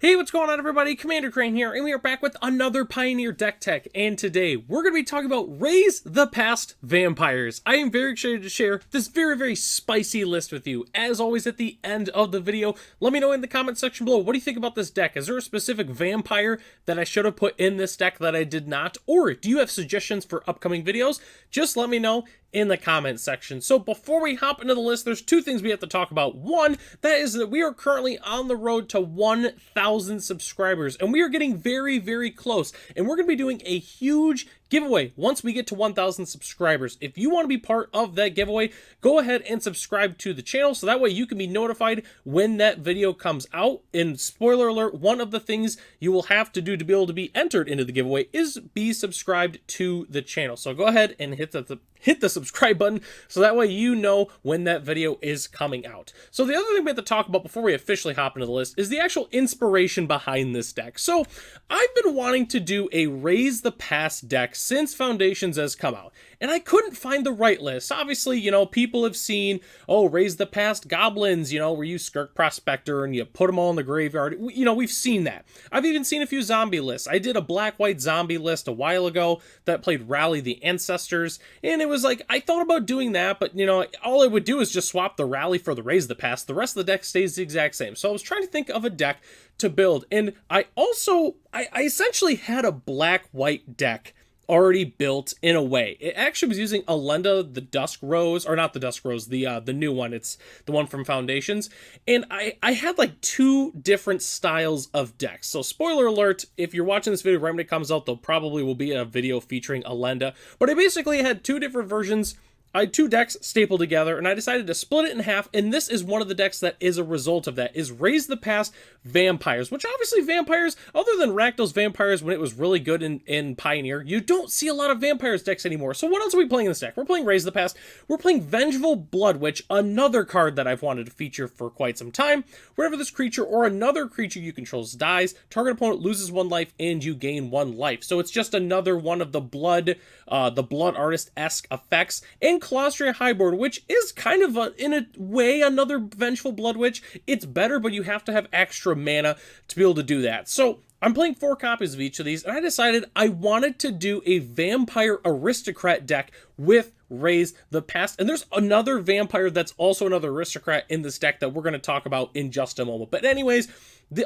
Hey, what's going on everybody? Commander Crane here, and we are back with another Pioneer deck tech, and today we're going to be talking about Raise the Past Vampires. I am very excited to share this very spicy list with you. As always, at the end of the video, let me know in the comment section below, what do you think about this deck? Is there a specific vampire that I should have put in this deck that I did not? Or do you have suggestions for upcoming videos? Just let me know in the comment section. So before we hop into the list, there's two things we have to talk about. One, that is that we are currently on the road to 1,000 subscribers, and we are getting very close, and we're going to be doing a huge giveaway once we get to 1,000 subscribers. If you want to be part of that giveaway, go ahead and subscribe to the channel so that way you can be notified when that video comes out. And spoiler alert, one of the things you will have to do to be able to be entered into the giveaway is be subscribed to the channel. So go ahead and hit the subscribe button so that way you know when that video is coming out. So the other thing we have to talk about before we officially hop into the list is the actual inspiration behind this deck. So I've been wanting to do a Raise the Past deck since Foundations has come out, and I couldn't find the right list. Obviously, you know, people have seen, oh, Raise the Past Goblins, you know, where you Skirk Prospector and you put them all in the graveyard. You know, we've seen that. I've even seen a few zombie lists. I did a black-white zombie list a while ago that played Rally the Ancestors, and it was like, I thought about doing that, but, you know, all I would do is just swap the Rally for the Raise the Past. The rest of the deck stays the exact same. So I was trying to think of a deck to build, and I essentially had a black-white deck already built in a way. It actually was using Alenda the Dusk Rose, or not the Dusk Rose, the new one. It's the one from Foundations. And I had like two different styles of decks. So spoiler alert, if you're watching this video right when it comes out, there probably will be a video featuring Alenda. But I basically had two different versions. I had two decks stapled together, and I decided to split it in half, and this is one of the decks that is a result of that, is Raise the Past Vampires, which obviously vampires, other than Rakdos Vampires when it was really good in Pioneer, you don't see a lot of Vampires decks anymore. So what else are we playing in this deck? We're playing Raise the Past, we're playing Vengeful Blood Witch, another card that I've wanted to feature for quite some time. Whenever this creature or another creature you control dies, target opponent loses 1 life and you gain 1 life. So it's just another one of the Blood Artist-esque effects. And Colostria Sideboard, which is kind of in a way another Vengeful Blood Witch. It's better, but you have to have extra mana to be able to do that. So I'm playing 4 copies of each of these, and I decided I wanted to do a Vampire Aristocrat deck with Raise the Past. And there's another vampire that's also another aristocrat in this deck that we're going to talk about in just a moment. But anyways,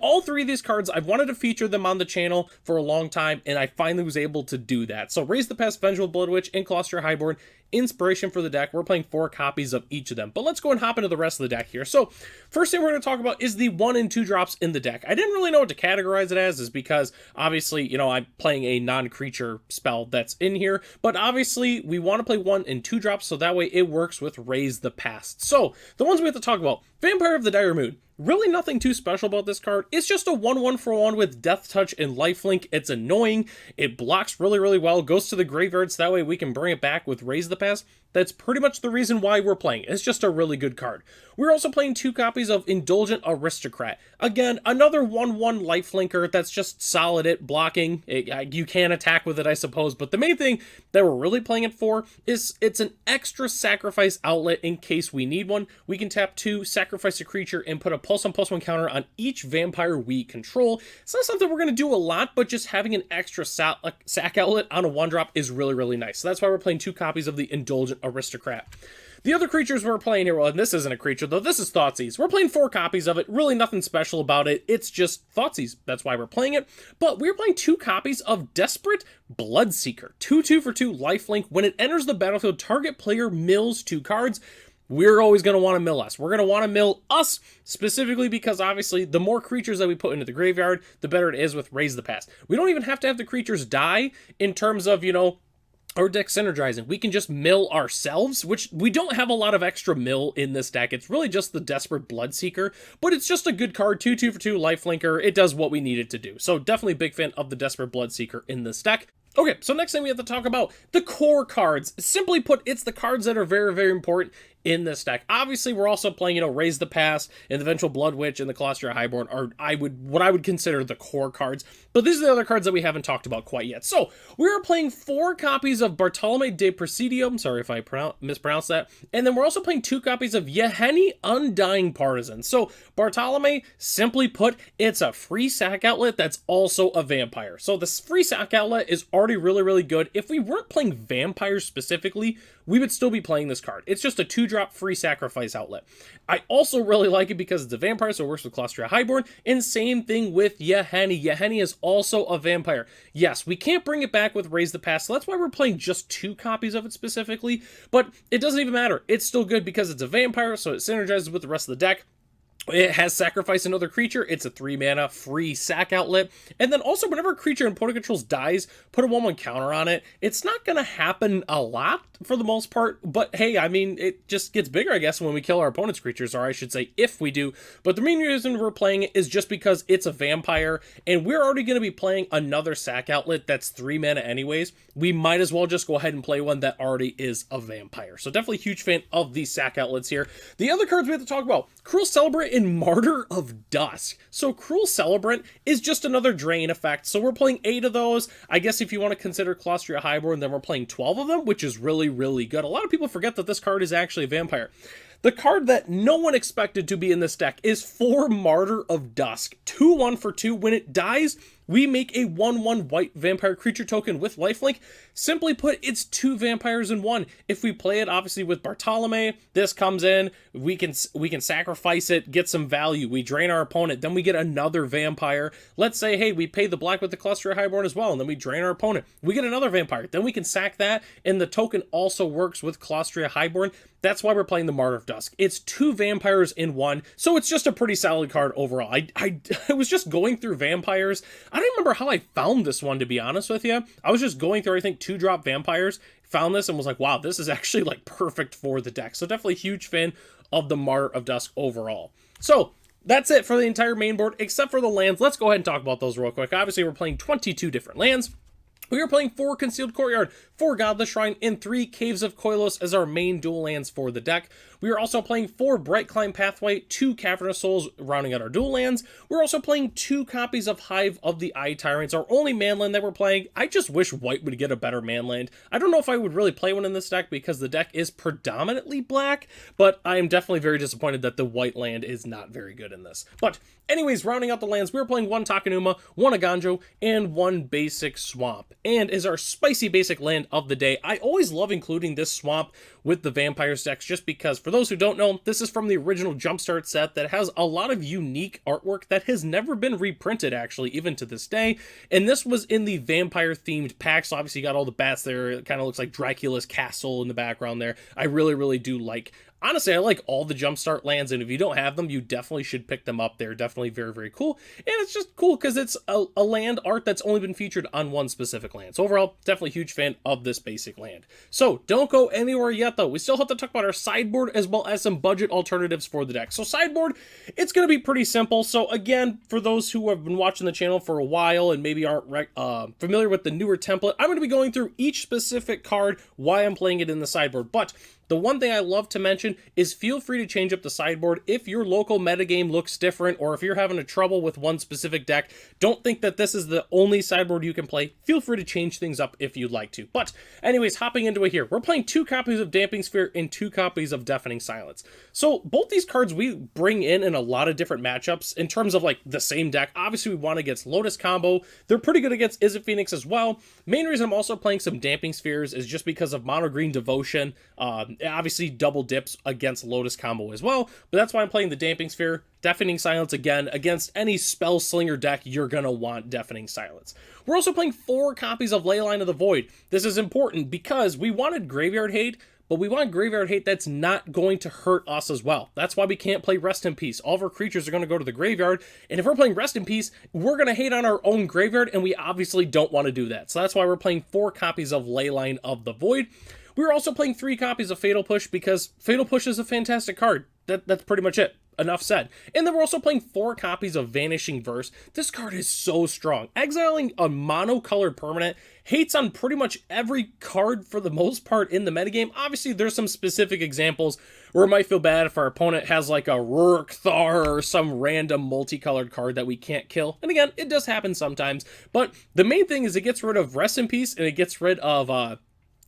all 3 of these cards, I've wanted to feature them on the channel for a long time, and I finally was able to do that. So Raise the Past, Vengeful Blood Witch, and Colostria Sideboard, inspiration for the deck. We're playing 4 copies of each of them. But let's go and hop into the rest of the deck here. So first thing we're going to talk about is the 1 and 2 drops in the deck. I didn't really know what to categorize it as, is because obviously, you know, I'm playing a non-creature spell that's in here, but obviously we want to play 1 and 2 drops so that way it works with Raise the Past. So the ones we have to talk about: Vampire of the Dire Moon. Really nothing too special about this card. It's just a 1/1 for 1 with Death Touch and Lifelink. It's annoying. It blocks really well. Goes to the graveyard so that way we can bring it back with Raise the Past. That's pretty much the reason why we're playing it. It's just a really good card. We're also playing 2 copies of Indulgent Aristocrat. Again, another 1/1 lifelinker that's just solid at blocking. You can attack with it, I suppose, but the main thing that we're really playing it for is it's an extra sacrifice outlet in case we need one. We can tap 2, sacrifice a creature, and put a +1/+1 counter on each vampire we control. It's not something we're going to do a lot, but just having an extra sack outlet on a 1-drop is really nice. So that's why we're playing 2 copies of the Indulgent Aristocrat. The other creatures we're playing here, well, and this isn't a creature, though, this is Thoughtseize. We're playing 4 copies of it, really nothing special about it, it's just Thoughtseize, that's why we're playing it. But we're playing 2 copies of Desperate Bloodseeker, 2/2 for 2 lifelink. When it enters the battlefield, target player mills 2 cards. We're always going to want to mill us. We're going to want to mill us specifically because obviously the more creatures that we put into the graveyard, the better it is with Raise the Past. We don't even have to have the creatures die in terms of, you know, our deck synergizing. We can just mill ourselves, which we don't have a lot of extra mill in this deck. It's really just the Desperate Bloodseeker, but it's just a good card. 2/2 for 2 lifelinker. It does what we need it to do. So definitely a big fan of the Desperate Bloodseeker in this deck. Okay, so next thing we have to talk about, the core cards. Simply put, it's the cards that are very important in this deck. Obviously, we're also playing, Raise the Pass and the Vengeful Blood Witch and the Colostria Highborn are what I would consider the core cards. But these are the other cards that we haven't talked about quite yet. So we are playing 4 copies of Bartolome de Presidium. Sorry if I mispronounced that. And then we're also playing 2 copies of Yeheni Undying Partisan. So Bartolome, simply put, it's a free sack outlet that's also a vampire. So this free sack outlet is already really, really good. If we weren't playing vampires specifically, we would still be playing this card. It's just a 2-drop free sacrifice outlet. I also really like it because it's a vampire, so it works with Colostria Highborn, and same thing with Yeheni. Yeheni is also a vampire. Yes, we can't bring it back with Raise the Pass, so that's why we're playing just 2 copies of it specifically, but it doesn't even matter. It's still good because it's a vampire, so it synergizes with the rest of the deck. It has Sacrifice Another Creature. It's a 3-mana free sack outlet. And then also, whenever a creature in opponent controls dies, put a 1/1 counter on it. It's not going to happen a lot for the most part, but hey, I mean, it just gets bigger, I guess, when we kill our opponent's creatures, or I should say, if we do. But the main reason we're playing it is just because it's a vampire, and we're already going to be playing another sack outlet that's 3 mana anyways. We might as well just go ahead and play one that already is a vampire. So definitely huge fan of these sack outlets here. The other cards we have to talk about, Cruel Celebrant and Martyr of Dusk. So Cruel Celebrant is just another drain effect. So we're playing 8 of those. I guess if you want to consider Colostria Highborn, then we're playing 12 of them, which is really, really good. A lot of people forget that this card is actually a vampire. The card that no one expected to be in this deck is 4 Martyr of Dusk. 2/1 for 2. When it dies, we make a 1/1 white vampire creature token with lifelink. Simply put, it's 2 vampires in 1. If we play it, obviously, with Bartolome, this comes in, we can sacrifice it, get some value. We drain our opponent, then we get another vampire. Let's say, hey, we pay the black with the Colostria Highborn as well, and then we drain our opponent. We get another vampire, then we can sack that, and the token also works with Colostria Highborn. That's why we're playing the Martyr of Dusk. It's 2 vampires in 1, so it's just a pretty solid card overall. I was just going through vampires. I don't remember how I found this one, to be honest with you. I was just going through, I think, 2-drop vampires, found this, and was like, wow, this is actually like perfect for the deck. So definitely huge fan of the Martyr of Dusk overall. So that's it for the entire main board, except for the lands. Let's go ahead and talk about those real quick. Obviously, we're playing 22 different lands. We are playing 4 Concealed Courtyard, 4 Godless Shrine, and 3 Caves of Koilos as our main dual lands for the deck. We are also playing 4 Bright Climb Pathway, 2 Cavernous Souls, rounding out our dual lands. We're also playing 2 copies of Hive of the Eye Tyrants, our only manland that we're playing. I just wish white would get a better manland. I don't know if I would really play one in this deck because the deck is predominantly black, but I am definitely very disappointed that the white land is not very good in this. But anyways, rounding out the lands, we're playing 1 Takenuma, 1 Aganjo, and 1 Basic Swamp. And as our spicy basic land of the day, I always love including this swamp with the Vampires decks just because, for those who don't know, this is from the original Jumpstart set that has a lot of unique artwork that has never been reprinted, actually, even to this day. And this was in the vampire-themed pack, so obviously you got all the bats there. It kind of looks like Dracula's castle in the background there. I really, really do like. Honestly, I like all the Jumpstart lands, and if you don't have them, you definitely should pick them up. They're definitely very, very cool. And it's just cool because it's a land art that's only been featured on one specific land. So overall, definitely huge fan of this basic land. So don't go anywhere yet, though. We still have to talk about our sideboard as well as some budget alternatives for the deck. So sideboard, it's going to be pretty simple. So again, for those who have been watching the channel for a while and maybe aren't familiar with the newer template, I'm going to be going through each specific card, why I'm playing it in the sideboard. But the one thing I love to mention is feel free to change up the sideboard if your local metagame looks different, or if you're having a trouble with one specific deck. Don't think that this is the only sideboard you can play. Feel free to change things up if you'd like to. But anyways, hopping into it here, we're playing 2 copies of Damping Sphere and 2 copies of Deafening Silence. So both these cards we bring in a lot of different matchups in terms of like the same deck. Obviously we want against Lotus Combo. They're pretty good against Izzet Phoenix as well. Main reason I'm also playing some Damping Spheres is just because of Mono Green Devotion. Obviously double dips against Lotus Combo as well, but that's why I'm playing the Damping Sphere. Deafening Silence, again, against any Spell Slinger deck, you're gonna want Deafening Silence. We're also playing 4 copies of Leyline of the Void. This is important because we wanted Graveyard Hate, but we want Graveyard Hate that's not going to hurt us as well. That's why we can't play Rest in Peace. All of our creatures are going to go to the graveyard, and if we're playing Rest in Peace, we're going to hate on our own graveyard, and we obviously don't want to do that. So that's why we're playing 4 copies of Leyline of the Void. We're also playing 3 copies of Fatal Push because Fatal Push is a fantastic card. That's pretty much it. Enough said. And then we're also playing 4 copies of Vanishing Verse. This card is so strong. Exiling a monocolored permanent hates on pretty much every card for the most part in the metagame. Obviously, there's some specific examples. where it might feel bad if our opponent has like a Rourke Thar or some random multicolored card that we can't kill. And again, it does happen sometimes, but the main thing is it gets rid of Rest in Peace and it gets rid of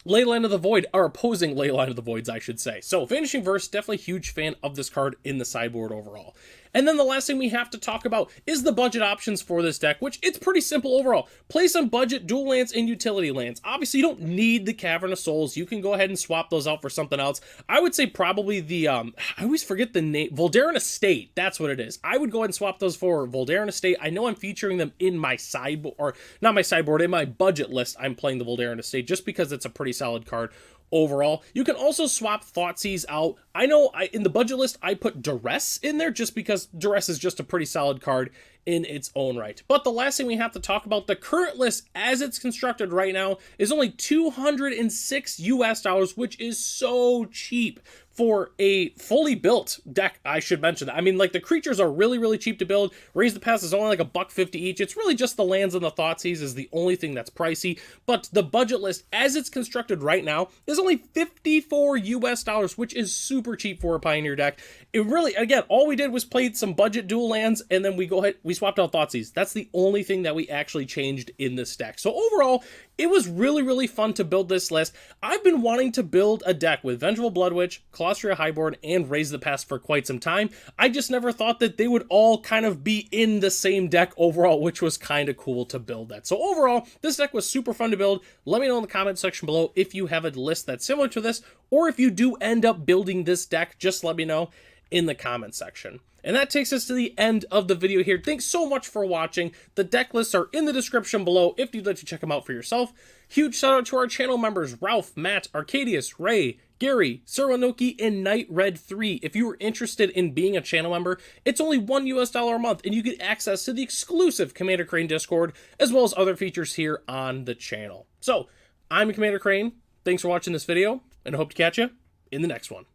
Leyline of the Void, or opposing Leyline of the Voids, I should say. So, Vanishing Verse, definitely huge fan of this card in the sideboard overall. And then the last thing we have to talk about is the budget options for this deck, which it's pretty simple overall. Play some budget dual lands and utility lands. Obviously, you don't need the Cavern of Souls. You can go ahead and swap those out for something else. I would say probably the, I always forget the name, Voldaren Estate. That's what it is. I would go ahead and swap those for Voldaren Estate. I know I'm featuring them in my sideboard, or not my sideboard, in my budget list. I'm playing the Voldaren Estate just because it's a pretty solid card overall. You can also swap Thoughtseize out. I know in the budget list, I put Duress in there just because Duress is just a pretty solid card in its own right. But the last thing we have to talk about, the current list as it's constructed right now is only $206 US, which is so cheap for a fully built deck, I should mention that. I mean, like, the creatures are really, really cheap to build. Raise the Past is only like $1.50 each. It's really just the lands and the Thoughtseize is the only thing that's pricey. But the budget list, as it's constructed right now, is only $54 US, which is super cheap for a Pioneer deck. It really, again, all we did was play some budget dual lands, and then we swapped out Thoughtseize. That's the only thing that we actually changed in this deck. So overall, it was really, really fun to build this list. I've been wanting to build a deck with Vengeful Bloodwitch, Colostria Highborn, and Raise the Past for quite some time. I just never thought that they would all kind of be in the same deck overall, which was kind of cool to build that. So overall, this deck was super fun to build. Let me know in the comment section below if you have a list that's similar to this, or if you do end up building this deck, just let me know in the comment section. And that takes us to the end of the video here. Thanks so much for watching. The deck lists are in the description below if you'd like to check them out for yourself. Huge shout out to our channel members, Ralph, Matt, Arcadius, Ray, Gary, Saranoki, and Night Red 3. If you were interested in being a channel member, it's only $1 US a month, and you get access to the exclusive Commander Crane Discord, as well as other features here on the channel. So, I'm Commander Crane. Thanks for watching this video, and I hope to catch you in the next one.